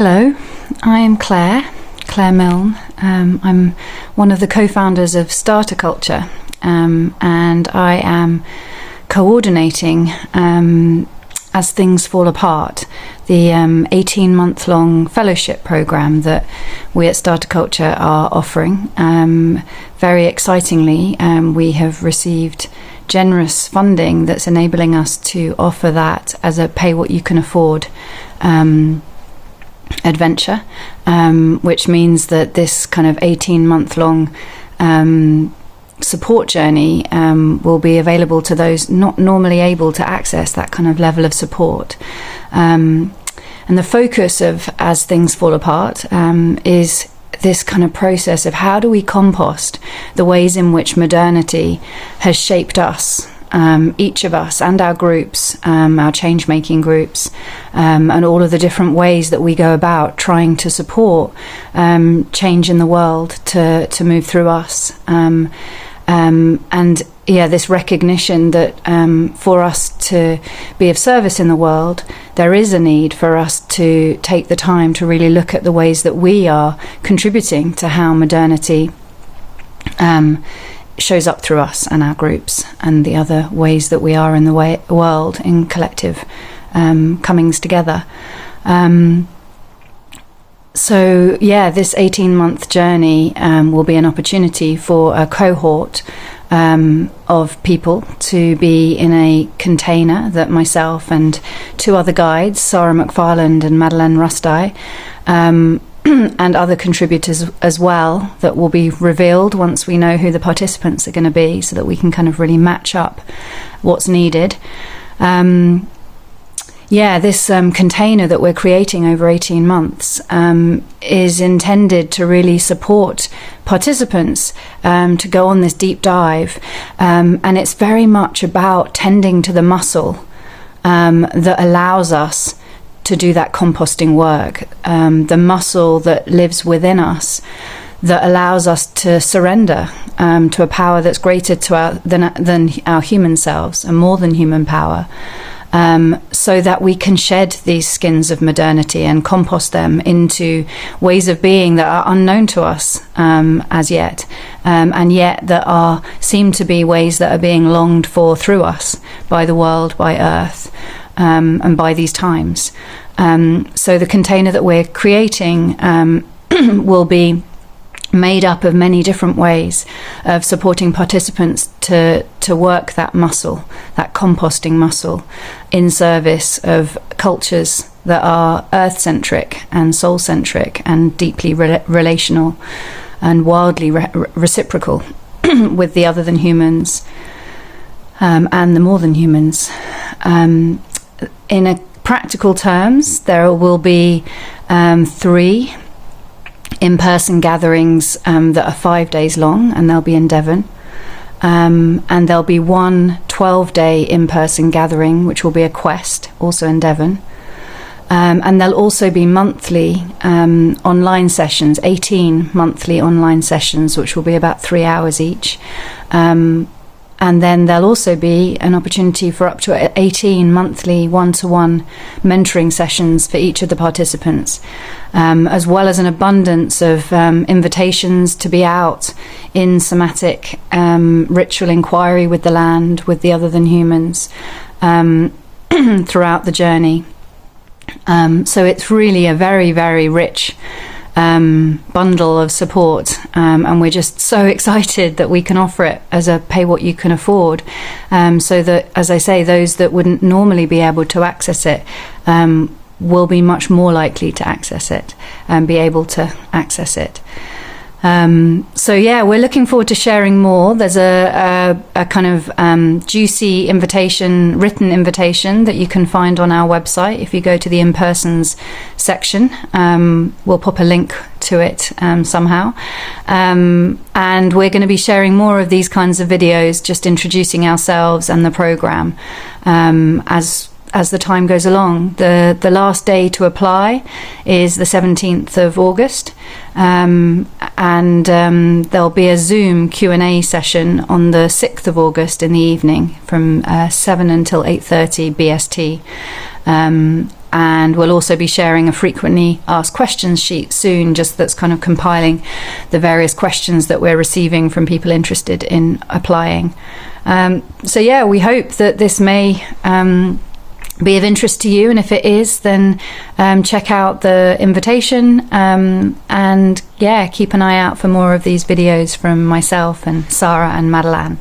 Hello, I am Claire Milne. I'm one of the co-founders of Starter Culture, and I am coordinating As Things Fall Apart, the 18-month-long fellowship program that we at Starter Culture are offering. Very excitingly, we have received generous funding that's enabling us to offer that as a pay-what-you-can-afford adventure, which means that this kind of 18-month-long support journey will be available to those not normally able to access that kind of level of support. And the focus of As Things Fall Apart is this kind of process of how do we compost the ways in which modernity has shaped us, each of us and our groups, our change-making groups, and all of the different ways that we go about trying to support change in the world to move through us. And yeah, this recognition that for us to be of service in the world, there is a need for us to take the time to really look at the ways that we are contributing to how modernity shows up through us and our groups, and the other ways that we are in the world in collective comings together. So yeah, this 18-month journey will be an opportunity for a cohort of people to be in a container that myself and two other guides, Sarah McFarland and Madeleine Rusty, and other contributors as well, that will be revealed once we know who the participants are going to be, so that we can kind of really match up what's needed. This container that we're creating over 18 months is intended to really support participants to go on this deep dive, and it's very much about tending to the muscle that allows us to do that composting work, the muscle that lives within us, that allows us to surrender to a power that's greater than our human selves, and more than human power, so that we can shed these skins of modernity and compost them into ways of being that are unknown to us as yet, and yet that seem to be ways that are being longed for through us by the world, by Earth, and by these times. So the container that we're creating will be made up of many different ways of supporting participants to work that muscle, that composting muscle, in service of cultures that are Earth-centric and soul-centric and deeply relational and wildly reciprocal with the other than humans and the more than humans. In a practical terms, there will be 3 in-person gatherings that are 5 days long, and they'll be in Devon. And there'll be one 12-day in-person gathering, which will be a quest, also in Devon. And there'll also be monthly online sessions, 18 monthly online sessions, which will be about 3 hours each. And then there'll also be an opportunity for up to 18 monthly one-to-one mentoring sessions for each of the participants, as well as an abundance of invitations to be out in somatic ritual inquiry with the land, with the other than humans, throughout the journey. So it's really a very, very rich bundle of support, and we're just so excited that we can offer it as a pay what you can afford, so that, as I say, those that wouldn't normally be able to access it will be much more likely to access it and be able to access it. So yeah, we're looking forward to sharing more. There's a kind of juicy invitation, written invitation, that you can find on our website if you go to the in-persons section. We'll pop a link to it somehow, and we're going to be sharing more of these kinds of videos, just introducing ourselves and the program as the time goes along. The last day to apply is the 17th of August, and there'll be a Zoom Q&A session on the 6th of August in the evening from 7 until 8:30 BST. and we'll also be sharing a frequently asked questions sheet soon, just that's kind of compiling the various questions that we're receiving from people interested in applying. So yeah, we hope that this may be of interest to you, and if it is, then check out the invitation, and yeah, keep an eye out for more of these videos from myself and Sarah and Madeleine.